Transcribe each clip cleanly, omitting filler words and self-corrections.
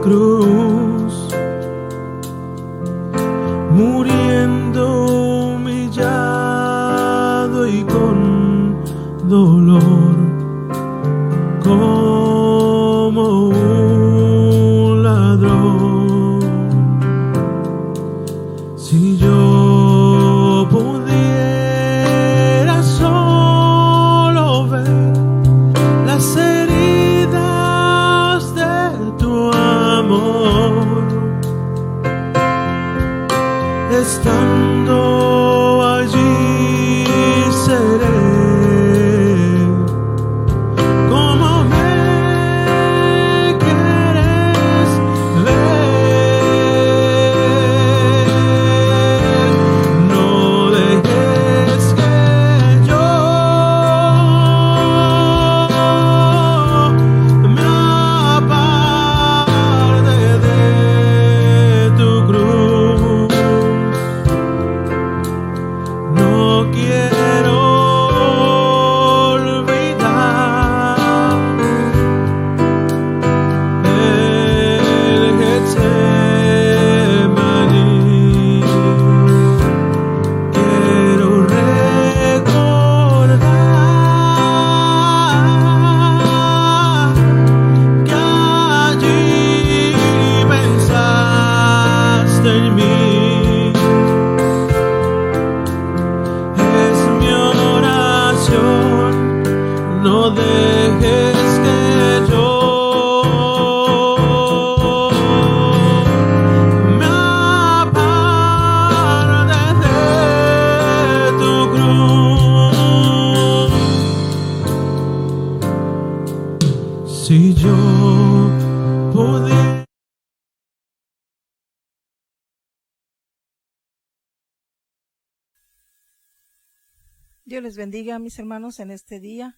cruz, muriendo humillado y con dolor, como un ladrón. Si yo pudiera solo ver las heridas de tu amor, estando allí seré como me quieres ver. No dejes que yo me aparte de tu cruz. No quiero olvidar el Getsemaní. Quiero recordar que allí pensaste en mí. Es mi oración, no dejes que yo me aparte de tu cruz. Si yo pudiera. Dios les bendiga, mis hermanos, en este día.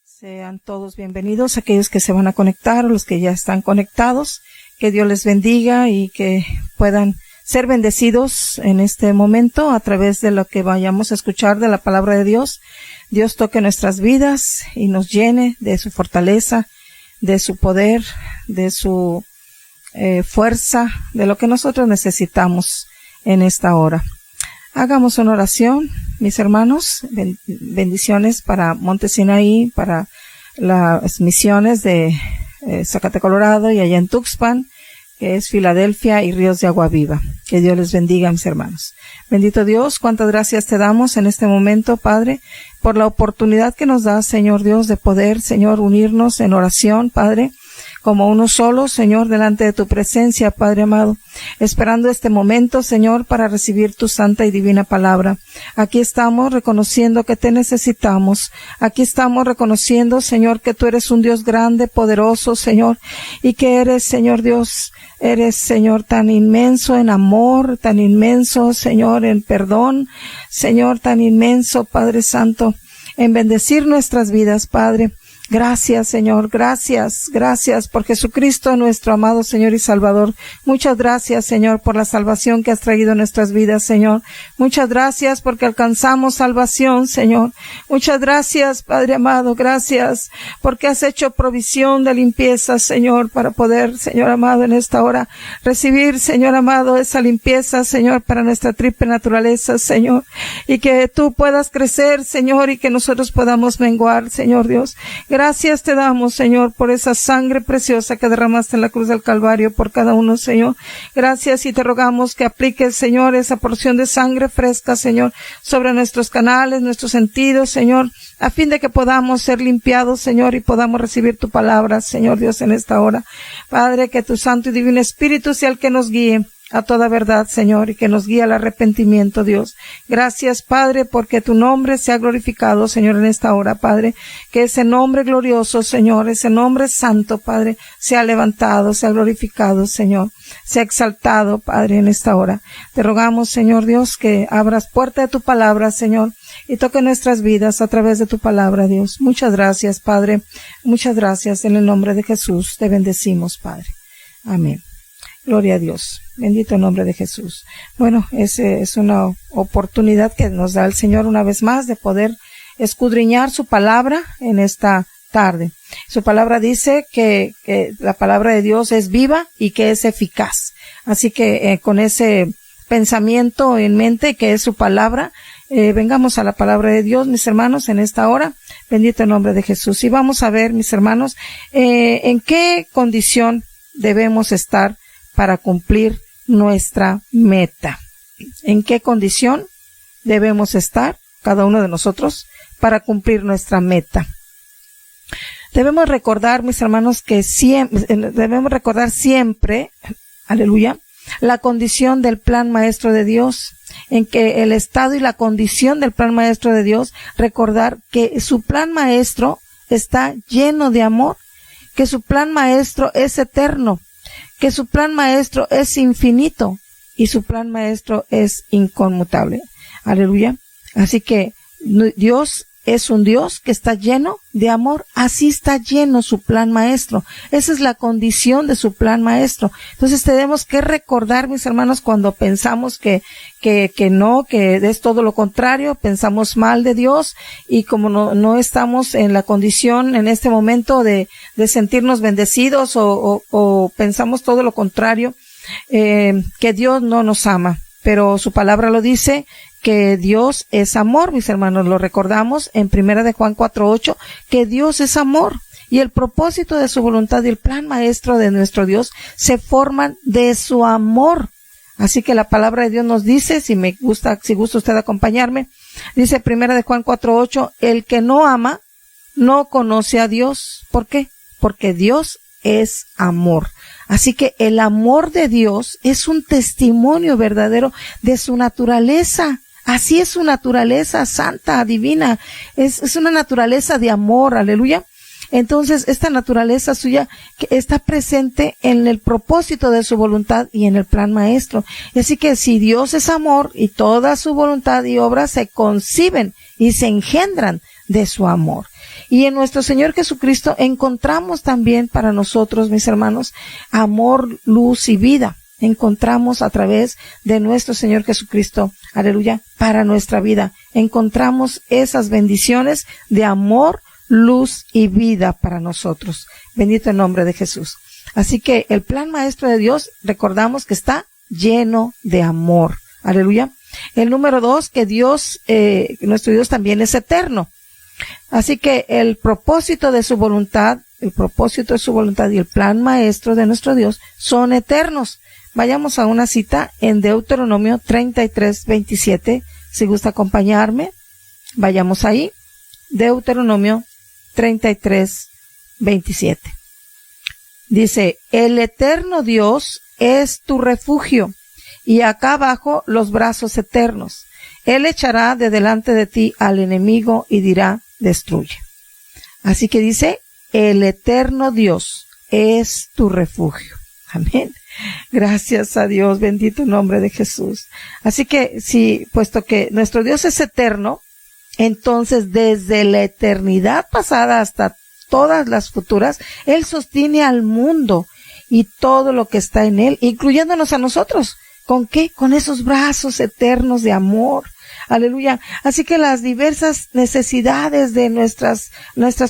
Sean todos bienvenidos, aquellos que se van a conectar o los que ya están conectados. Que Dios les bendiga y que puedan ser bendecidos en este momento a través de lo que vayamos a escuchar de la palabra de Dios. Dios toque nuestras vidas y nos llene de su fortaleza, de su poder, de su fuerza, de lo que nosotros necesitamos en esta hora. Hagamos una oración, mis hermanos. Bendiciones para Monte Sinaí, para las misiones de Zacate, Colorado, y allá en Tuxpan, que es Filadelfia y Ríos de Agua Viva. Que Dios les bendiga, mis hermanos. Bendito Dios, cuántas gracias te damos en este momento, Padre, por la oportunidad que nos da, Señor Dios, de poder, Señor, unirnos en oración, Padre, como uno solo, Señor, delante de tu presencia, Padre amado, esperando este momento, Señor, para recibir tu santa y divina palabra. Aquí estamos reconociendo que te necesitamos. Aquí estamos reconociendo, Señor, que tú eres un Dios grande, poderoso, Señor, y que eres, Señor Dios, eres, Señor, tan inmenso en amor, tan inmenso, Señor, en perdón, Señor, tan inmenso, Padre Santo, en bendecir nuestras vidas, Padre. Gracias, Señor, gracias por Jesucristo, nuestro amado Señor y Salvador. Muchas gracias, Señor, por la salvación que has traído a nuestras vidas, Señor. Muchas gracias porque alcanzamos salvación, Señor. Muchas gracias, Padre amado, gracias porque has hecho provisión de limpieza, Señor, para poder, Señor amado, en esta hora recibir, Señor amado, esa limpieza, Señor, para nuestra triple naturaleza, Señor, y que tú puedas crecer, Señor, y que nosotros podamos menguar, Señor Dios. Gracias te damos, Señor, por esa sangre preciosa que derramaste en la cruz del Calvario por cada uno, Señor. Gracias y te rogamos que apliques, Señor, esa porción de sangre fresca, Señor, sobre nuestros canales, nuestros sentidos, Señor, a fin de que podamos ser limpiados, Señor, y podamos recibir tu palabra, Señor Dios, en esta hora. Padre, que tu Santo y Divino Espíritu sea el que nos guíe a toda verdad, Señor, y que nos guíe al arrepentimiento, Dios. Gracias, Padre, porque tu nombre sea glorificado, Señor, en esta hora, Padre. Que ese nombre glorioso, Señor, ese nombre santo, Padre, sea levantado, sea glorificado, Señor. Sea exaltado, Padre, en esta hora. Te rogamos, Señor Dios, que abras puerta de tu palabra, Señor, y toque nuestras vidas a través de tu palabra, Dios. Muchas gracias, Padre. Muchas gracias. En el nombre de Jesús te bendecimos, Padre. Amén. Gloria a Dios. Bendito el nombre de Jesús. Bueno, es una oportunidad que nos da el Señor una vez más de poder escudriñar su palabra en esta tarde. Su palabra dice que la palabra de Dios es viva y que es eficaz. Así que con ese pensamiento en mente, que es su palabra, vengamos a la palabra de Dios, mis hermanos, en esta hora. Bendito el nombre de Jesús. Y vamos a ver, mis hermanos, en qué condición debemos estar para cumplir nuestra meta. ¿En qué condición debemos estar, cada uno de nosotros, para cumplir nuestra meta? Debemos recordar, mis hermanos, que debemos recordar siempre, aleluya, la condición del plan maestro de Dios, en que el estado y la condición del plan maestro de Dios, recordar que su plan maestro está lleno de amor, que su plan maestro es eterno, que su plan maestro es infinito y su plan maestro es inconmutable. Aleluya. Así que Dios es un Dios que está lleno de amor. Así está lleno su plan maestro. Esa es la condición de su plan maestro. Entonces tenemos que recordar, mis hermanos, cuando pensamos que es todo lo contrario, pensamos mal de Dios, y como no estamos en la condición en este momento de sentirnos bendecidos o pensamos todo lo contrario, que Dios no nos ama. Pero su palabra lo dice, que Dios es amor, mis hermanos. Lo recordamos en 1 de Juan 4:8, que Dios es amor. Y el propósito de su voluntad y el plan maestro de nuestro Dios se forman de su amor. Así que la palabra de Dios nos dice, si gusta usted acompañarme, dice 1 de Juan 4:8, el que no ama no conoce a Dios. ¿Por qué? Porque Dios es amor. Así que el amor de Dios es un testimonio verdadero de su naturaleza. Así es su naturaleza santa, divina. Es una naturaleza de amor, aleluya. Entonces, esta naturaleza suya que está presente en el propósito de su voluntad y en el plan maestro. Y así que si Dios es amor y toda su voluntad y obra se conciben y se engendran de su amor. Y en nuestro Señor Jesucristo encontramos también para nosotros, mis hermanos, amor, luz y vida. Encontramos a través de nuestro Señor Jesucristo, aleluya, para nuestra vida. Encontramos esas bendiciones de amor, luz y vida para nosotros. Bendito el nombre de Jesús. Así que el plan maestro de Dios, recordamos que está lleno de amor. Aleluya. El número 2, que Dios, nuestro Dios también es eterno. Así que el propósito de su voluntad y el plan maestro de nuestro Dios son eternos. Vayamos a una cita en Deuteronomio 33:27. Si gusta acompañarme, vayamos ahí. Deuteronomio 33:27. Dice, el eterno Dios es tu refugio, y acá abajo los brazos eternos. Él echará de delante de ti al enemigo y dirá, destruye. Así que dice, el eterno Dios es tu refugio. Amén. Gracias a Dios, bendito el nombre de Jesús. Así que sí, puesto que nuestro Dios es eterno, entonces desde la eternidad pasada hasta todas las futuras, Él sostiene al mundo y todo lo que está en Él, incluyéndonos a nosotros. ¿Con qué? Con esos brazos eternos de amor. Aleluya. Así que las diversas necesidades de nuestras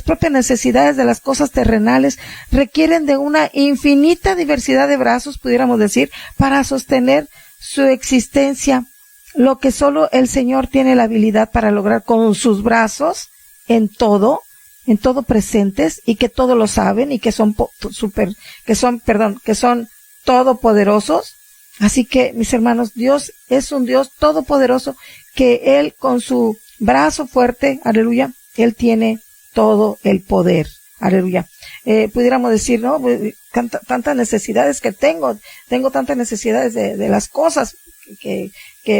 propias necesidades de las cosas terrenales requieren de una infinita diversidad de brazos, pudiéramos decir, para sostener su existencia, lo que solo el Señor tiene la habilidad para lograr con sus brazos en todo presentes, y que todo lo saben y que son todopoderosos. Así que, mis hermanos, Dios es un Dios todopoderoso, que Él con su brazo fuerte, aleluya, Él tiene todo el poder, aleluya. Pudiéramos decir, no, tantas necesidades que tengo tantas necesidades de las cosas que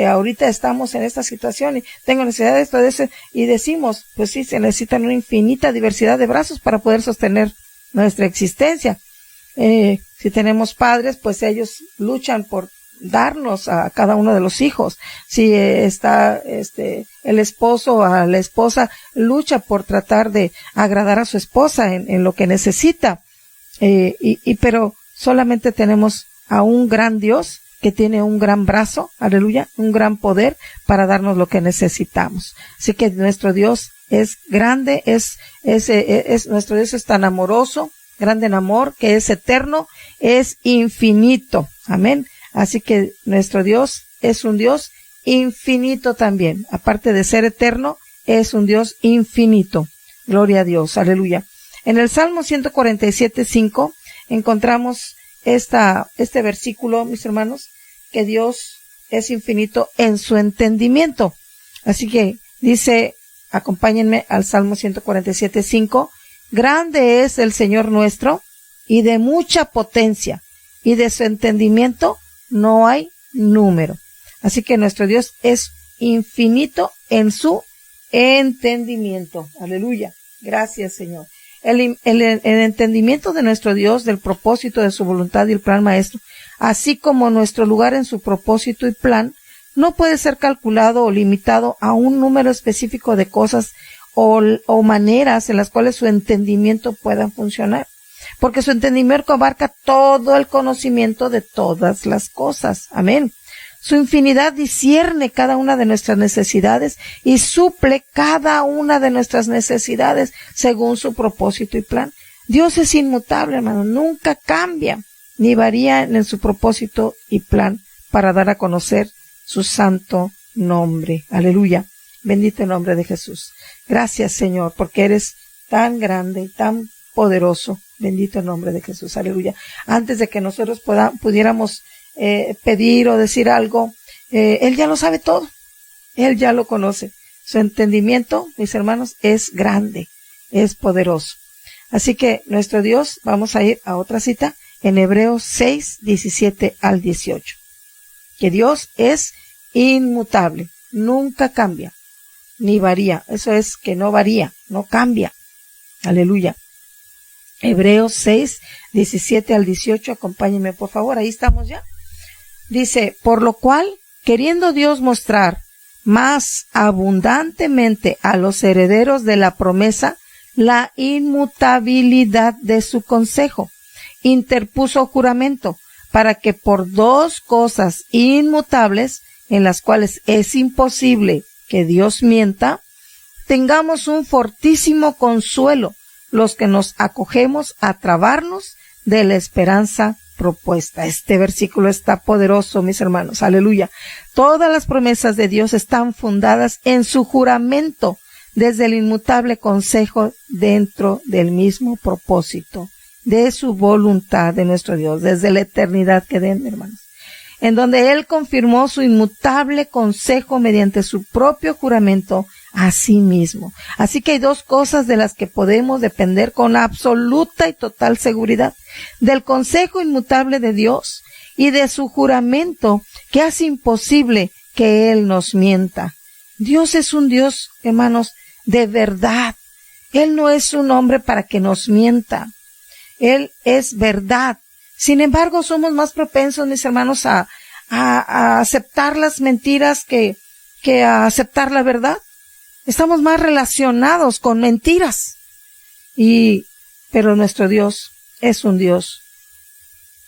ahorita estamos en esta situación, y tengo necesidades de eso, y decimos, pues sí, se necesitan una infinita diversidad de brazos para poder sostener nuestra existencia. Si tenemos padres, pues ellos luchan por darnos a cada uno de los hijos. Si está el esposo a la esposa, lucha por tratar de agradar a su esposa en lo que necesita. Pero solamente tenemos a un gran Dios que tiene un gran brazo, aleluya, un gran poder para darnos lo que necesitamos. Así que nuestro Dios es grande, nuestro Dios es tan amoroso, grande en amor, que es eterno, es infinito. Amén. Así que nuestro Dios es un Dios infinito también. Aparte de ser eterno, es un Dios infinito. Gloria a Dios. Aleluya. En el Salmo 147:5 encontramos este versículo, mis hermanos, que Dios es infinito en su entendimiento. Así que dice, acompáñenme al Salmo 147:5, grande es el Señor nuestro y de mucha potencia, y de su entendimiento no hay número. Así que nuestro Dios es infinito en su entendimiento. Aleluya. Gracias, Señor. El entendimiento de nuestro Dios, del propósito de su voluntad y el plan maestro, así como nuestro lugar en su propósito y plan, no puede ser calculado o limitado a un número específico de cosas o maneras en las cuales su entendimiento pueda funcionar, porque su entendimiento abarca todo el conocimiento de todas las cosas. Amén. Su infinidad discierne cada una de nuestras necesidades y suple cada una de nuestras necesidades según su propósito y plan. Dios es inmutable, hermano, nunca cambia ni varía en su propósito y plan para dar a conocer su santo nombre. Aleluya. Bendito el nombre de Jesús. Gracias, Señor, porque eres tan grande y tan poderoso. Bendito el nombre de Jesús. Aleluya. Antes de que nosotros pudiéramos pedir o decir algo, Él ya lo sabe todo. Él ya lo conoce. Su entendimiento, mis hermanos, es grande, es poderoso. Así que nuestro Dios, vamos a ir a otra cita en Hebreos 6:17 al 18. Que Dios es inmutable, nunca cambia, ni varía. Eso es que no varía, no cambia. Aleluya. Hebreos 6:17 al 18, acompáñenme por favor, ahí estamos ya. Dice, por lo cual, queriendo Dios mostrar más abundantemente a los herederos de la promesa la inmutabilidad de su consejo, interpuso juramento, para que por dos cosas inmutables, en las cuales es imposible que Dios mienta, tengamos un fortísimo consuelo los que nos acogemos a trabarnos de la esperanza propuesta. Este versículo está poderoso, mis hermanos. Aleluya. Todas las promesas de Dios están fundadas en su juramento, desde el inmutable consejo dentro del mismo propósito de su voluntad de nuestro Dios, desde la eternidad que den, hermanos, en donde Él confirmó su inmutable consejo mediante su propio juramento a sí mismo. Así que hay dos cosas de las que podemos depender con absoluta y total seguridad: del consejo inmutable de Dios y de su juramento que hace imposible que Él nos mienta. Dios es un Dios, hermanos, de verdad. Él no es un hombre para que nos mienta. Él es verdad. Sin embargo, somos más propensos, mis hermanos, a aceptar las mentiras que a aceptar la verdad. Estamos más relacionados con mentiras. Pero nuestro Dios es un Dios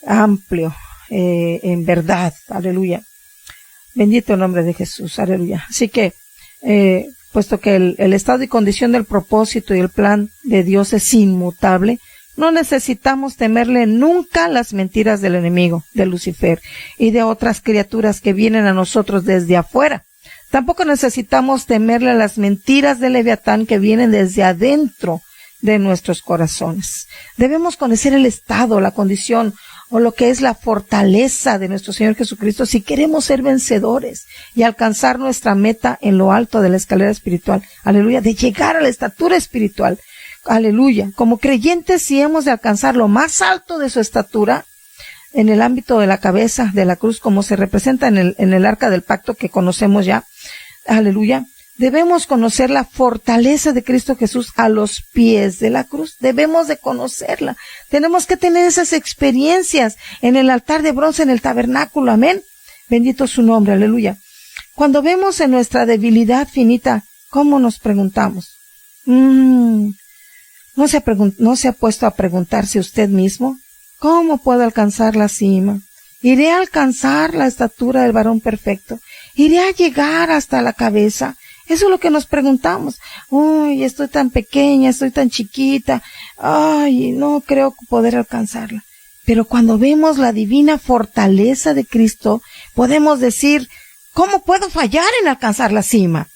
amplio, en verdad. Aleluya. Bendito el nombre de Jesús. Aleluya. Así que, puesto que el estado y condición del propósito y el plan de Dios es inmutable, no necesitamos temerle nunca las mentiras del enemigo, de Lucifer y de otras criaturas que vienen a nosotros desde afuera. Tampoco necesitamos temerle las mentiras del Leviatán que vienen desde adentro de nuestros corazones. Debemos conocer el estado, la condición o lo que es la fortaleza de nuestro Señor Jesucristo si queremos ser vencedores y alcanzar nuestra meta en lo alto de la escalera espiritual. Aleluya, de llegar a la estatura espiritual. Aleluya. Como creyentes, si hemos de alcanzar lo más alto de su estatura en el ámbito de la cabeza de la cruz, como se representa en el arca del pacto que conocemos ya. Aleluya. Debemos conocer la fortaleza de Cristo Jesús a los pies de la cruz. Debemos de conocerla. Tenemos que tener esas experiencias en el altar de bronce, en el tabernáculo. Amén. Bendito su nombre. Aleluya. Cuando vemos en nuestra debilidad finita, ¿cómo nos preguntamos? ¿No se ha puesto a preguntarse usted mismo? ¿Cómo puedo alcanzar la cima? ¿Iré a alcanzar la estatura del varón perfecto? ¿Iré a llegar hasta la cabeza? Eso es lo que nos preguntamos. Uy, estoy tan pequeña, estoy tan chiquita. Ay, no creo poder alcanzarla. Pero cuando vemos la divina fortaleza de Cristo, podemos decir, ¿cómo puedo fallar en alcanzar la cima?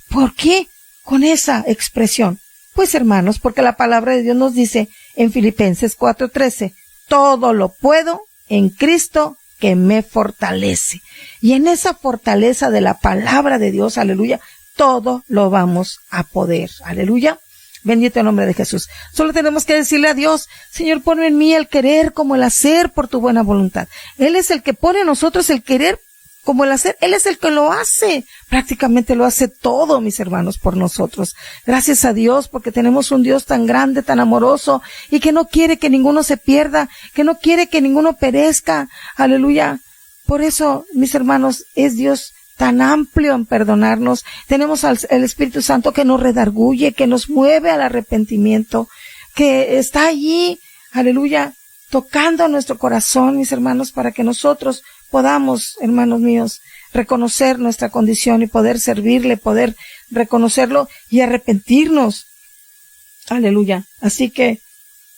¿Por qué con esa expresión? Pues hermanos, porque la palabra de Dios nos dice en Filipenses 4:13, todo lo puedo en Cristo que me fortalece. Y en esa fortaleza de la palabra de Dios, aleluya, todo lo vamos a poder, aleluya. Bendito el nombre de Jesús. Solo tenemos que decirle a Dios, Señor, ponme en mí el querer como el hacer por tu buena voluntad. Él es el que pone en nosotros el querer como el hacer. Él es el que lo hace. Prácticamente lo hace todo, mis hermanos, por nosotros. Gracias a Dios, porque tenemos un Dios tan grande, tan amoroso, y que no quiere que ninguno se pierda, que no quiere que ninguno perezca. Aleluya. Por eso, mis hermanos, es Dios tan amplio en perdonarnos. Tenemos al Espíritu Santo que nos redarguye, que nos mueve al arrepentimiento, que está allí, aleluya, tocando nuestro corazón, mis hermanos, para que nosotros podamos, hermanos míos, reconocer nuestra condición y poder servirle, poder reconocerlo y arrepentirnos. Aleluya. Así que,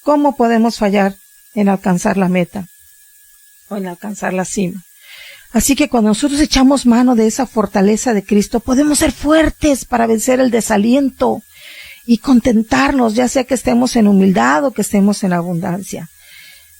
¿cómo podemos fallar en alcanzar la meta o en alcanzar la cima? Así que cuando nosotros echamos mano de esa fortaleza de Cristo, podemos ser fuertes para vencer el desaliento y contentarnos, ya sea que estemos en humildad o que estemos en abundancia.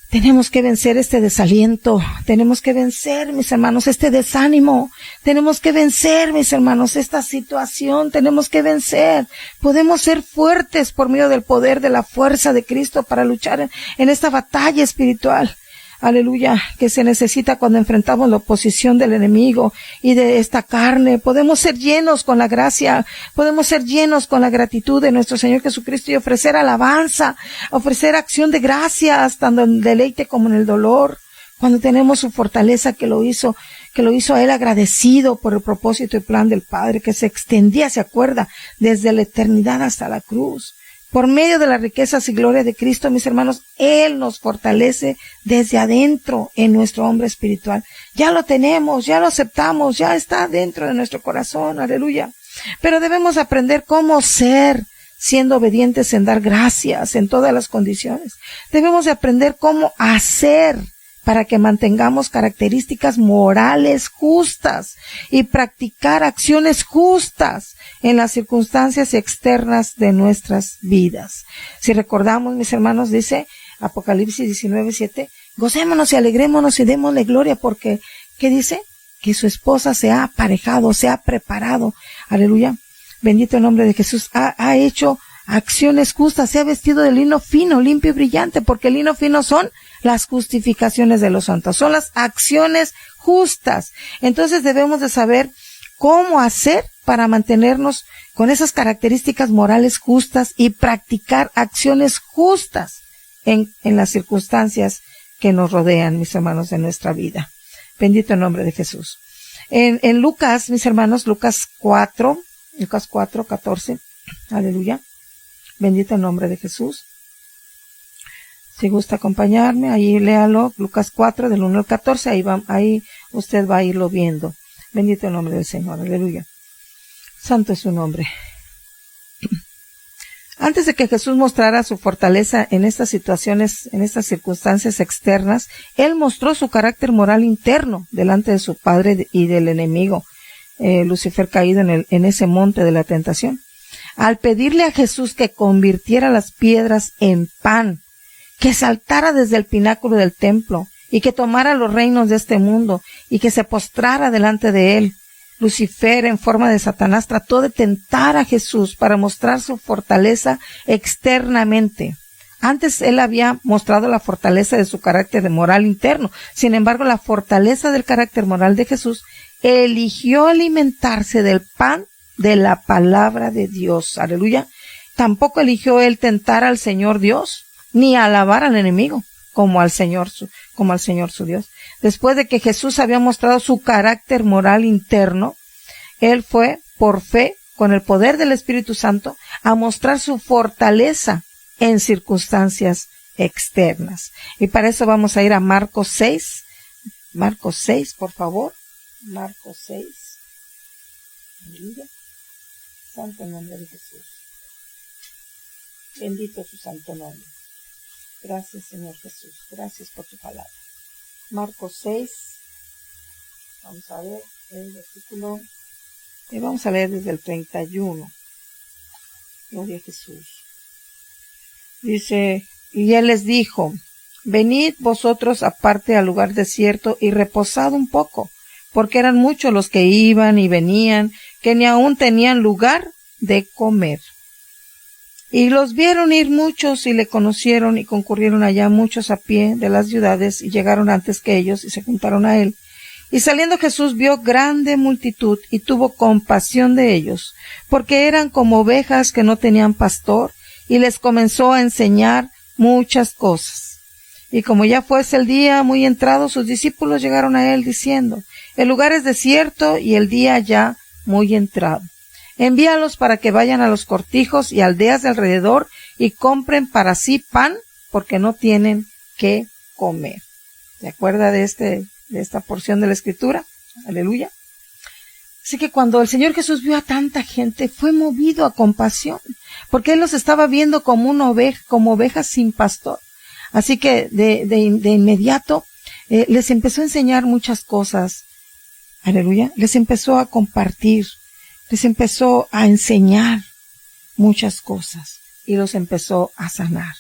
Tenemos que vencer este desaliento, tenemos que vencer, mis hermanos, este desánimo, tenemos que vencer, mis hermanos, esta situación, tenemos que vencer. Podemos ser fuertes por medio del poder de la fuerza de Cristo para luchar en esta batalla espiritual. Aleluya, que se necesita cuando enfrentamos la oposición del enemigo y de esta carne. Podemos ser llenos con la gracia, podemos ser llenos con la gratitud de nuestro Señor Jesucristo y ofrecer alabanza, ofrecer acción de gracias, tanto en el deleite como en el dolor. Cuando tenemos su fortaleza que lo hizo a Él agradecido por el propósito y plan del Padre que se extendía, se acuerda, desde la eternidad hasta la cruz. Por medio de las riquezas y gloria de Cristo, mis hermanos, Él nos fortalece desde adentro en nuestro hombre espiritual. Ya lo tenemos, ya lo aceptamos, ya está dentro de nuestro corazón, aleluya. Pero debemos aprender cómo ser, siendo obedientes en dar gracias en todas las condiciones. Debemos de aprender cómo hacer para que mantengamos características morales justas y practicar acciones justas en las circunstancias externas de nuestras vidas. Si recordamos, mis hermanos, dice Apocalipsis 19:7, gocémonos y alegrémonos y démosle gloria porque, ¿qué dice? Que su esposa se ha aparejado, se ha preparado. Aleluya. Bendito el nombre de Jesús. Ha hecho acciones justas, se ha vestido de lino fino, limpio y brillante, porque el lino fino son las justificaciones de los santos, son las acciones justas. Entonces debemos de saber cómo hacer para mantenernos con esas características morales justas y practicar acciones justas en las circunstancias que nos rodean, mis hermanos, en nuestra vida. Bendito el nombre de Jesús. En Lucas, mis hermanos, Lucas 4:14, aleluya. Bendito el nombre de Jesús. Si gusta acompañarme, ahí léalo, Lucas 4, del 1 al 14, ahí usted va a irlo viendo. Bendito el nombre del Señor, aleluya. Santo es su nombre. Antes de que Jesús mostrara su fortaleza en estas situaciones, en estas circunstancias externas, Él mostró su carácter moral interno delante de su Padre y del enemigo, Lucifer caído en ese monte de la tentación. Al pedirle a Jesús que convirtiera las piedras en pan, que saltara desde el pináculo del templo y que tomara los reinos de este mundo y que se postrara delante de él, Lucifer, en forma de Satanás, trató de tentar a Jesús para mostrar su fortaleza externamente. Antes él había mostrado la fortaleza de su carácter moral interno. Sin embargo, la fortaleza del carácter moral de Jesús eligió alimentarse del pan de la palabra de Dios. Aleluya. Tampoco eligió él tentar al Señor Dios, ni alabar al enemigo, como al Señor su Dios. Después de que Jesús había mostrado su carácter moral interno, él fue, por fe, con el poder del Espíritu Santo, a mostrar su fortaleza en circunstancias externas. Y para eso vamos a ir a Marcos 6, Marcos 6, por favor. Marcos 6. Santo nombre de Jesús. Bendito su santo nombre. Gracias, Señor Jesús. Gracias por tu palabra. Marcos 6. Vamos a ver el versículo. Vamos a leer desde el 31. Gloria a Jesús. Dice, y él les dijo, venid vosotros aparte al lugar desierto y reposad un poco, porque eran muchos los que iban y venían, que ni aún tenían lugar de comer. Y los vieron ir muchos y le conocieron y concurrieron allá muchos a pie de las ciudades y llegaron antes que ellos y se juntaron a él. Y saliendo Jesús vio grande multitud y tuvo compasión de ellos, porque eran como ovejas que no tenían pastor, y les comenzó a enseñar muchas cosas. Y como ya fuese el día muy entrado, sus discípulos llegaron a él diciendo, el lugar es desierto y el día ya muy entrado. Envíalos para que vayan a los cortijos y aldeas de alrededor y compren para sí pan, porque no tienen qué comer. ¿Se acuerda de esta porción de la Escritura? Aleluya. Así que cuando el Señor Jesús vio a tanta gente, fue movido a compasión, porque Él los estaba viendo como como ovejas sin pastor. Así que de inmediato les empezó a enseñar muchas cosas. Aleluya. Les empezó a compartir, les empezó a enseñar muchas cosas y los empezó a sanar.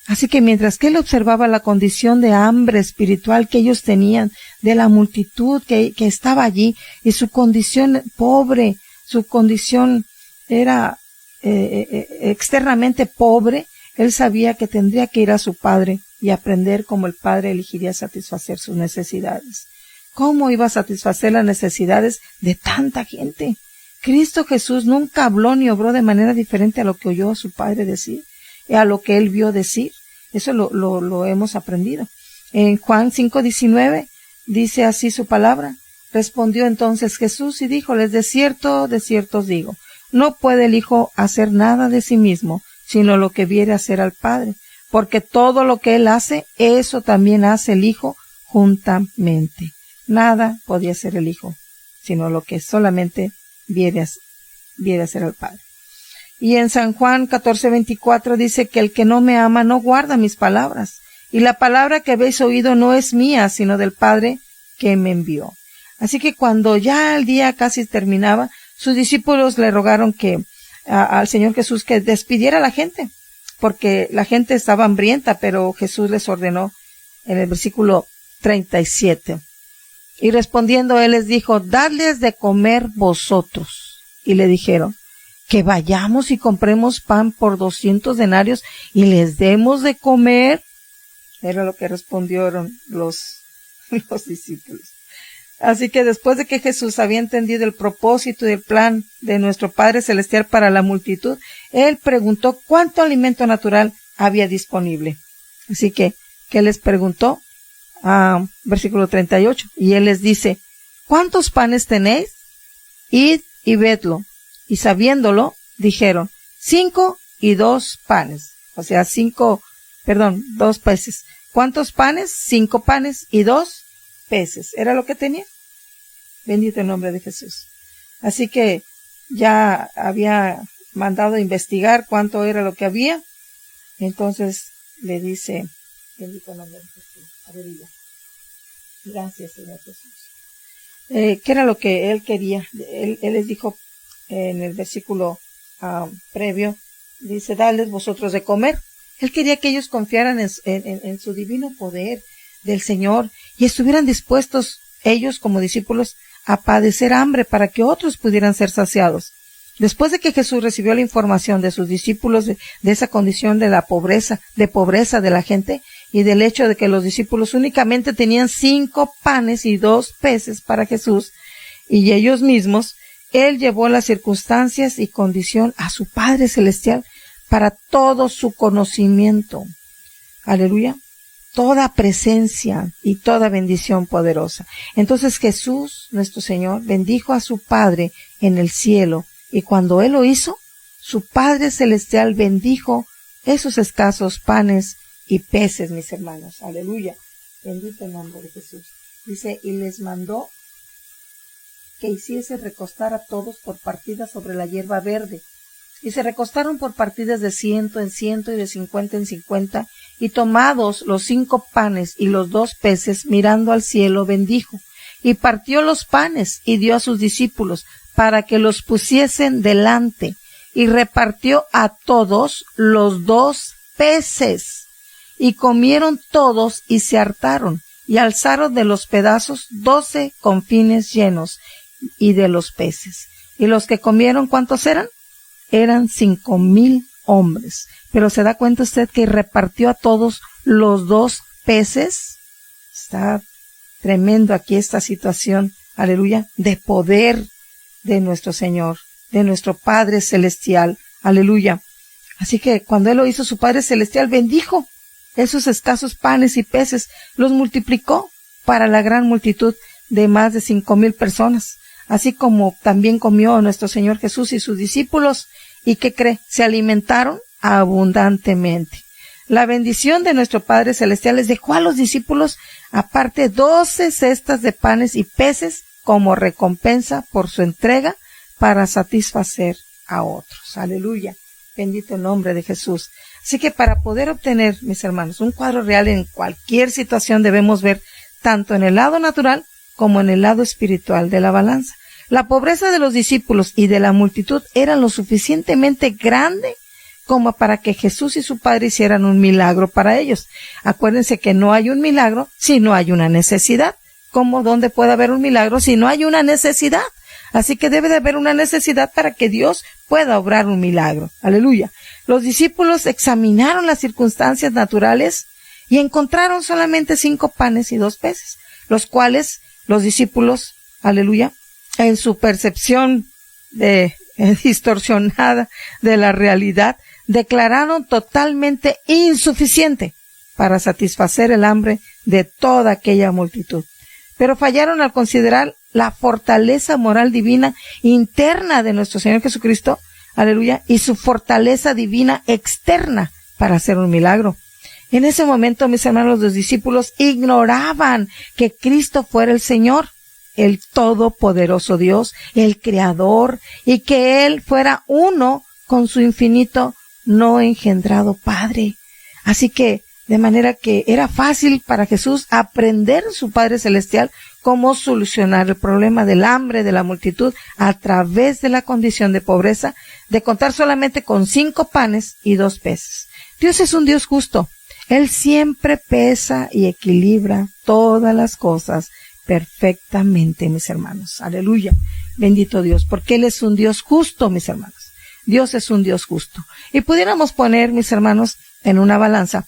Así que mientras que él observaba la condición de hambre espiritual que ellos tenían, de la multitud que estaba allí, y su condición pobre, su condición era externamente pobre, él sabía que tendría que ir a su padre y aprender cómo el padre elegiría satisfacer sus necesidades. ¿Cómo iba a satisfacer las necesidades de tanta gente? Cristo Jesús nunca habló ni obró de manera diferente a lo que oyó a su padre decir, a lo que él vio decir. Eso lo hemos aprendido. En Juan 5:19 dice así su palabra. Respondió entonces Jesús y díjoles, de cierto os digo, no puede el Hijo hacer nada de sí mismo, sino lo que viere hacer al Padre, porque todo lo que él hace, eso también hace el Hijo juntamente. Nada podía hacer el Hijo, sino lo que solamente viere hacer al Padre. Y en San Juan 14:24 dice que el que no me ama no guarda mis palabras. Y la palabra que habéis oído no es mía, sino del Padre que me envió. Así que cuando ya el día casi terminaba, sus discípulos le rogaron al Señor Jesús que despidiera a la gente, porque la gente estaba hambrienta, pero Jesús les ordenó en el versículo 37. Y respondiendo él les dijo, dadles de comer vosotros. Y le dijeron, que vayamos y compremos pan por 200 denarios y les demos de comer. Era lo que respondieron los discípulos. Así que después de que Jesús había entendido el propósito y el plan de nuestro Padre Celestial para la multitud, él preguntó cuánto alimento natural había disponible. Así que, ¿qué les preguntó? Versículo 38. Y él les dice, ¿cuántos panes tenéis? Id y vedlo. Y sabiéndolo, dijeron, 5 y 2 panes. O sea, 2 peces. ¿Cuántos panes? 5 panes y 2 peces. ¿Era lo que tenía? Bendito el nombre de Jesús. Así que ya había mandado a investigar cuánto era lo que había. Entonces le dice, bendito el nombre de Jesús. Aleluya. Gracias, Señor Jesús. ¿Qué era lo que él quería? Él les dijo, en el versículo previo, dice, dadles vosotros de comer. Él quería que ellos confiaran en su divino poder del Señor y estuvieran dispuestos ellos como discípulos a padecer hambre para que otros pudieran ser saciados. Después de que Jesús recibió la información de sus discípulos de esa condición de la pobreza de la gente y del hecho de que los discípulos únicamente tenían 5 panes y 2 peces para Jesús y ellos mismos, él llevó las circunstancias y condición a su Padre Celestial para todo su conocimiento. Aleluya. Toda presencia y toda bendición poderosa. Entonces Jesús, nuestro Señor, bendijo a su Padre en el cielo. Y cuando Él lo hizo, su Padre Celestial bendijo esos escasos panes y peces, mis hermanos. Aleluya. Bendito el nombre de Jesús. Dice, y les mandó que hiciese recostar a todos por partidas sobre la hierba verde. Y se recostaron por partidas de 100 en 100 y de 50 en 50, y tomados los 5 panes y los 2 peces, mirando al cielo, bendijo, y partió los panes y dio a sus discípulos, para que los pusiesen delante, y repartió a todos los 2 peces, y comieron todos y se hartaron, y alzaron de los pedazos 12 confines llenos, y de los peces. Y los que comieron, ¿cuántos eran? Eran 5,000 hombres. Pero ¿se da cuenta usted que repartió a todos los 2 peces? Está tremendo aquí esta situación, aleluya, de poder de nuestro Señor, de nuestro Padre Celestial, aleluya. Así que cuando Él lo hizo, su Padre Celestial bendijo esos escasos panes y peces, los multiplicó para la gran multitud de más de 5,000 personas, así como también comió nuestro Señor Jesús y sus discípulos. ¿Y qué cree? Se alimentaron abundantemente. La bendición de nuestro Padre Celestial les dejó a los discípulos aparte 12 cestas de panes y peces como recompensa por su entrega para satisfacer a otros. Aleluya. Bendito el nombre de Jesús. Así que para poder obtener, mis hermanos, un cuadro real en cualquier situación debemos ver tanto en el lado natural como en el lado espiritual de la balanza. La pobreza de los discípulos y de la multitud era lo suficientemente grande como para que Jesús y su Padre hicieran un milagro para ellos. Acuérdense que no hay un milagro si no hay una necesidad. ¿Cómo, dónde puede haber un milagro si no hay una necesidad? Así que debe de haber una necesidad para que Dios pueda obrar un milagro. Aleluya. Los discípulos examinaron las circunstancias naturales y encontraron solamente 5 panes y 2 peces, los cuales los discípulos, aleluya, en su percepción distorsionada de la realidad, declararon totalmente insuficiente para satisfacer el hambre de toda aquella multitud. Pero fallaron al considerar la fortaleza moral divina interna de nuestro Señor Jesucristo, aleluya, y su fortaleza divina externa para hacer un milagro. En ese momento, mis hermanos, los discípulos ignoraban que Cristo fuera el Señor, el todopoderoso Dios, el Creador, y que Él fuera uno con su infinito no engendrado Padre. Así que, de manera que era fácil para Jesús aprender su Padre Celestial cómo solucionar el problema del hambre de la multitud a través de la condición de pobreza, de contar solamente con 5 panes y 2 peces. Dios es un Dios justo. Él siempre pesa y equilibra todas las cosas perfectamente, mis hermanos. Aleluya. Bendito Dios, porque Él es un Dios justo, mis hermanos. Dios es un Dios justo. Y pudiéramos poner, mis hermanos, en una balanza,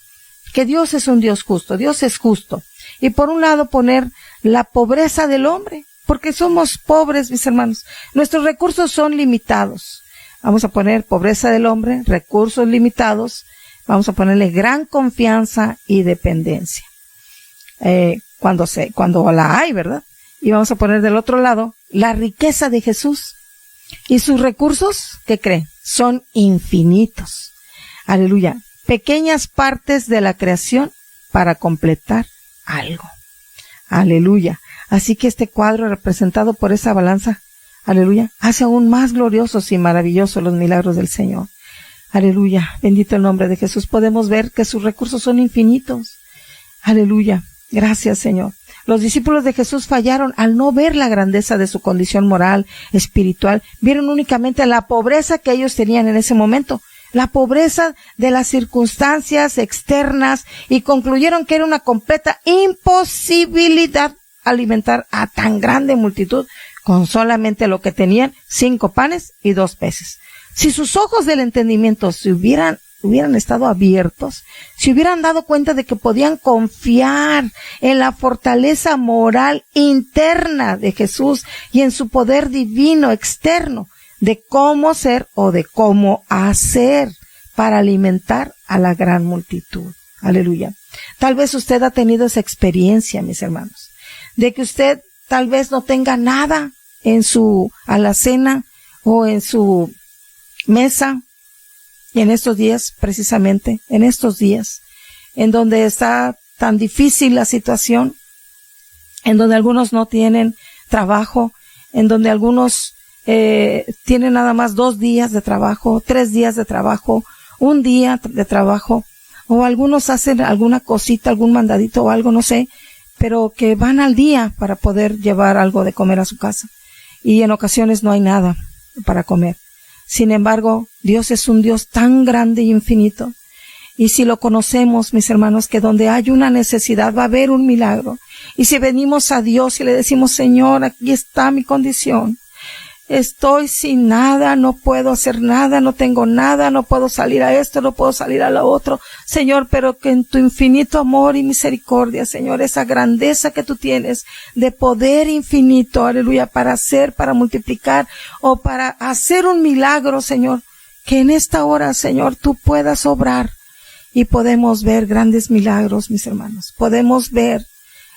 que Dios es un Dios justo. Dios es justo. Y por un lado poner la pobreza del hombre, porque somos pobres, mis hermanos. Nuestros recursos son limitados. Vamos a poner pobreza del hombre, recursos limitados. Vamos a ponerle gran confianza y dependencia. Cuando la hay, ¿verdad? Y vamos a poner del otro lado la riqueza de Jesús. Y sus recursos, ¿qué creen? Son infinitos. Aleluya. Pequeñas partes de la creación para completar algo. Aleluya. Así que este cuadro representado por esa balanza, aleluya, hace aún más gloriosos y maravillosos los milagros del Señor. Aleluya. Bendito el nombre de Jesús. Podemos ver que sus recursos son infinitos. Aleluya. Gracias, Señor. Los discípulos de Jesús fallaron al no ver la grandeza de su condición moral, espiritual. Vieron únicamente la pobreza que ellos tenían en ese momento, la pobreza de las circunstancias externas, y concluyeron que era una completa imposibilidad alimentar a tan grande multitud con solamente lo que tenían, 5 panes y 2 peces. Si sus ojos del entendimiento hubieran estado abiertos, si hubieran dado cuenta de que podían confiar en la fortaleza moral interna de Jesús y en su poder divino externo de cómo ser o de cómo hacer para alimentar a la gran multitud. Aleluya. Tal vez usted ha tenido esa experiencia, mis hermanos, de que usted tal vez no tenga nada en su alacena o en su mesa. Y en estos días, precisamente, en estos días, en donde está tan difícil la situación, en donde algunos no tienen trabajo, en donde algunos tienen nada más 2 días de trabajo, 3 días de trabajo, 1 día de trabajo, o algunos hacen alguna cosita, algún mandadito o algo, no sé, pero que van al día para poder llevar algo de comer a su casa. Y en ocasiones no hay nada para comer. Sin embargo, Dios es un Dios tan grande y infinito. Y si lo conocemos, mis hermanos, que donde hay una necesidad va a haber un milagro. Y si venimos a Dios y le decimos, Señor, aquí está mi condición. Estoy sin nada, no puedo hacer nada, no tengo nada, no puedo salir a esto, no puedo salir a lo otro. Señor, pero que en tu infinito amor y misericordia, Señor, esa grandeza que tú tienes de poder infinito, aleluya, para hacer, para multiplicar o para hacer un milagro, Señor, que en esta hora, Señor, tú puedas obrar y podemos ver grandes milagros, mis hermanos. Podemos ver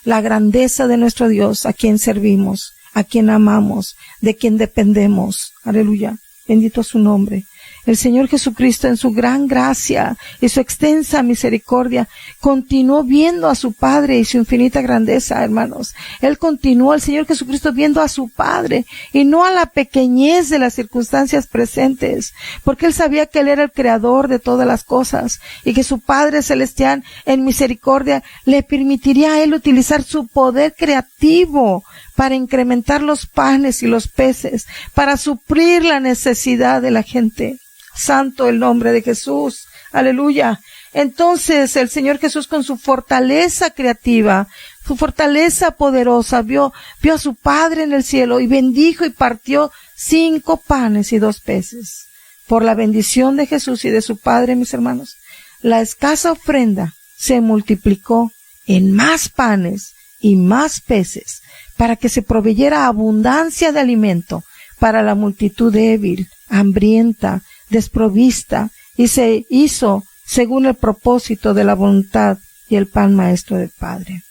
la grandeza de nuestro Dios, a quien servimos, a quien amamos, de quien dependemos. Aleluya. Bendito su nombre. El Señor Jesucristo, en su gran gracia y su extensa misericordia, continuó viendo a su Padre y su infinita grandeza, hermanos. Él continuó, el Señor Jesucristo, viendo a su Padre y no a la pequeñez de las circunstancias presentes, porque Él sabía que Él era el creador de todas las cosas y que su Padre celestial, en misericordia, le permitiría a Él utilizar su poder creativo para incrementar los panes y los peces, para suplir la necesidad de la gente. Santo el nombre de Jesús. Aleluya. Entonces el Señor Jesús, con su fortaleza creativa, su fortaleza poderosa, vio a su Padre en el cielo y bendijo y partió 5 panes y 2 peces. Por la bendición de Jesús y de su Padre, mis hermanos, la escasa ofrenda se multiplicó en más panes y más peces, para que se proveyera abundancia de alimento para la multitud débil, hambrienta, desprovista, y se hizo según el propósito de la voluntad y el pan maestro del Padre.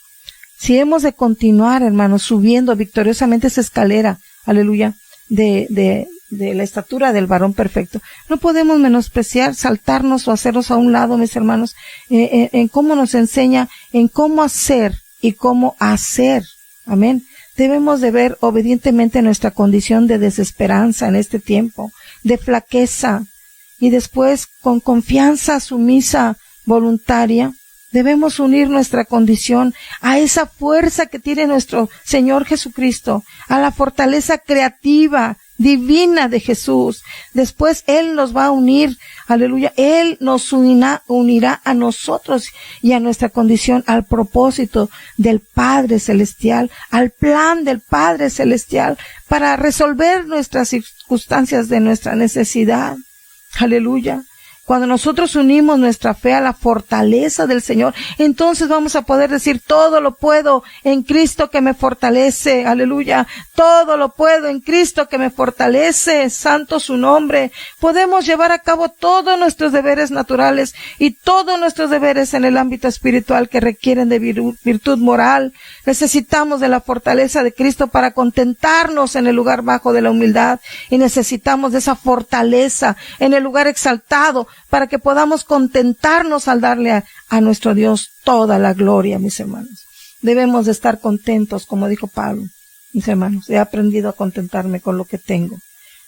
Si hemos de continuar, hermanos, subiendo victoriosamente esa escalera, aleluya, de la estatura del varón perfecto, no podemos menospreciar, saltarnos o hacernos a un lado, mis hermanos, en cómo nos enseña, en cómo hacer y cómo hacer. Amén. Debemos de ver obedientemente nuestra condición de desesperanza en este tiempo, de flaqueza, y después con confianza sumisa, voluntaria, debemos unir nuestra condición a esa fuerza que tiene nuestro Señor Jesucristo, a la fortaleza creativa, divina de Jesús. Después Él nos va a unir, aleluya, Él nos unirá a nosotros y a nuestra condición al propósito del Padre Celestial, al plan del Padre Celestial, para resolver nuestras circunstancias de nuestra necesidad. Aleluya. Cuando nosotros unimos nuestra fe a la fortaleza del Señor, entonces vamos a poder decir, todo lo puedo en Cristo que me fortalece. Aleluya. Todo lo puedo en Cristo que me fortalece. Santo su nombre. Podemos llevar a cabo todos nuestros deberes naturales y todos nuestros deberes en el ámbito espiritual que requieren de virtud moral. Necesitamos de la fortaleza de Cristo para contentarnos en el lugar bajo de la humildad, y necesitamos de esa fortaleza en el lugar exaltado para que podamos contentarnos al darle a nuestro Dios toda la gloria, mis hermanos. Debemos de estar contentos, como dijo Pablo. Mis hermanos, he aprendido a contentarme con lo que tengo.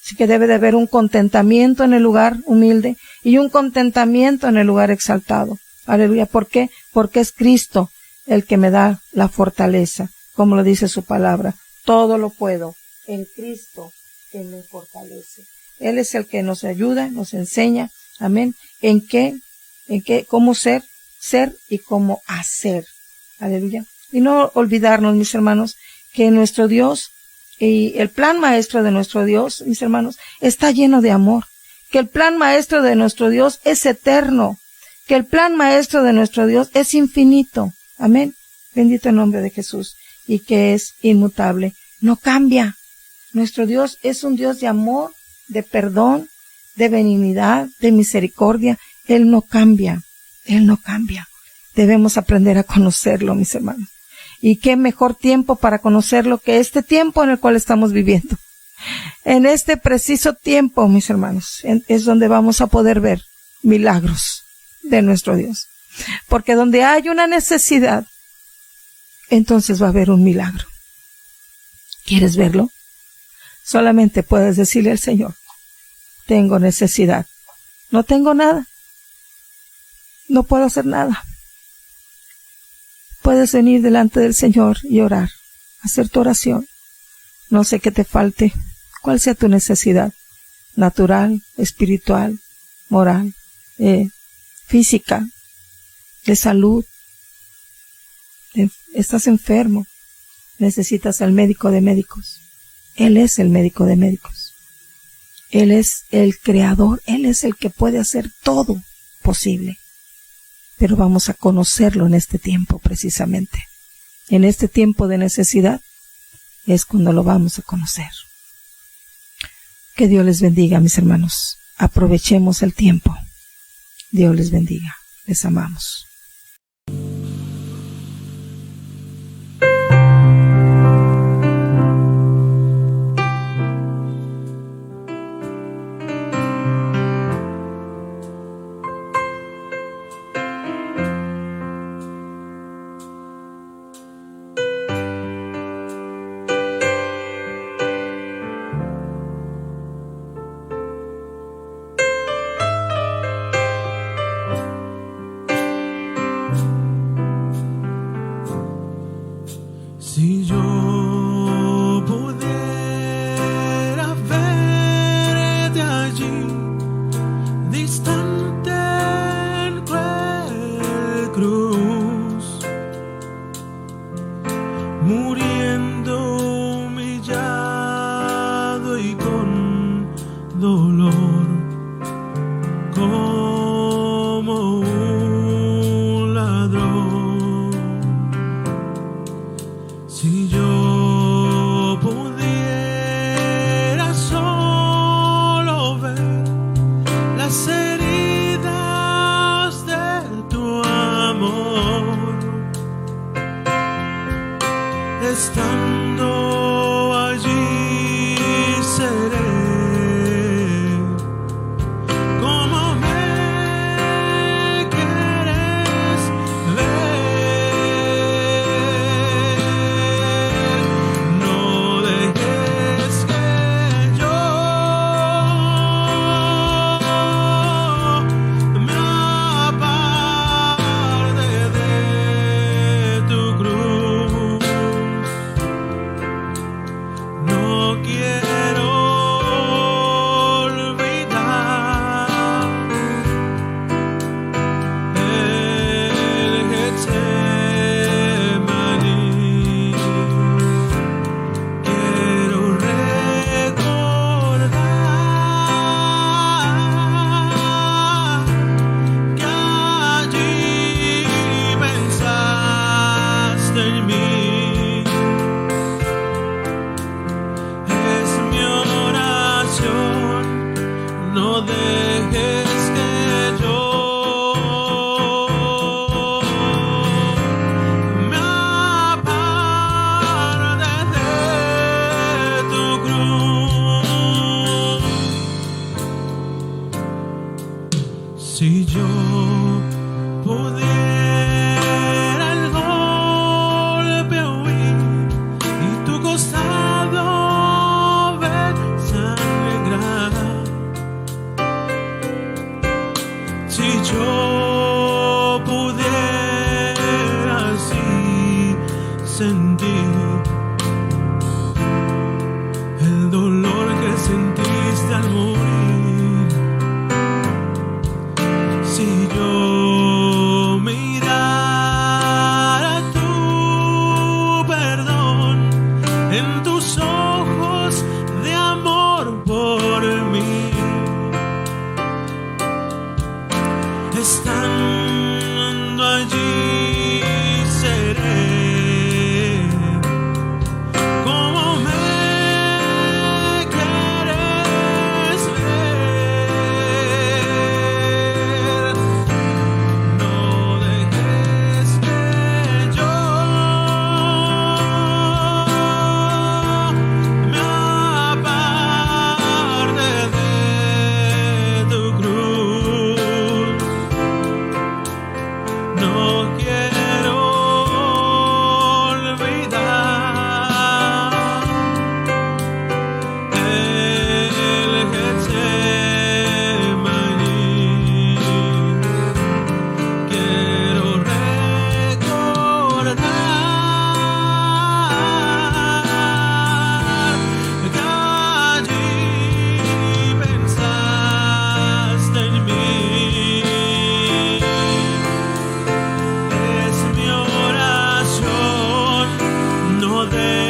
Así que debe de haber un contentamiento en el lugar humilde y un contentamiento en el lugar exaltado. Aleluya. ¿Por qué? Porque es Cristo el que me da la fortaleza, como lo dice su palabra. Todo lo puedo en Cristo que me fortalece. Él es el que nos ayuda, nos enseña, amén, cómo ser y cómo hacer. Aleluya. Y no olvidarnos, mis hermanos, que nuestro Dios y el plan maestro de nuestro Dios, mis hermanos, está lleno de amor. Que el plan maestro de nuestro Dios es eterno. Que el plan maestro de nuestro Dios es infinito. Amén. Bendito el nombre de Jesús. Y que es inmutable. No cambia. Nuestro Dios es un Dios de amor, de perdón, de benignidad, de misericordia. Él no cambia. Él no cambia. Debemos aprender a conocerlo, mis hermanos. Y qué mejor tiempo para conocerlo que este tiempo en el cual estamos viviendo. En este preciso tiempo, mis hermanos, es donde vamos a poder ver milagros de nuestro Dios. Porque donde hay una necesidad, entonces va a haber un milagro. ¿Quieres verlo? Solamente puedes decirle al Señor, tengo necesidad, no tengo nada, no puedo hacer nada. Puedes venir delante del Señor y orar, hacer tu oración. No sé qué te falte, cuál sea tu necesidad, natural, espiritual, moral, física, de salud. Estás enfermo, necesitas al médico de médicos. Él es el médico de médicos. Él es el creador, Él es el que puede hacer todo posible. Pero vamos a conocerlo en este tiempo precisamente. En este tiempo de necesidad es cuando lo vamos a conocer. Que Dios les bendiga, mis hermanos. Aprovechemos el tiempo. Dios les bendiga. Les amamos. Si yo pudiera verte allí, distante en cruel cruz, muriendo humillado y con dolor, como un ladrón. Si yo pudiera solo ver las heridas de tu amor, estando allí seré como me quieres ver. No dejes que yo me aparte de tu cruz. Si yo pudiera el golpe oír y tu costado ver sangrar, si yo pudiera así sentir el dolor que sentiste al morir, si yo mirara tu perdón en tus ojos de amor por mí, estando allí seré como me quieres ver. No dejes que yo de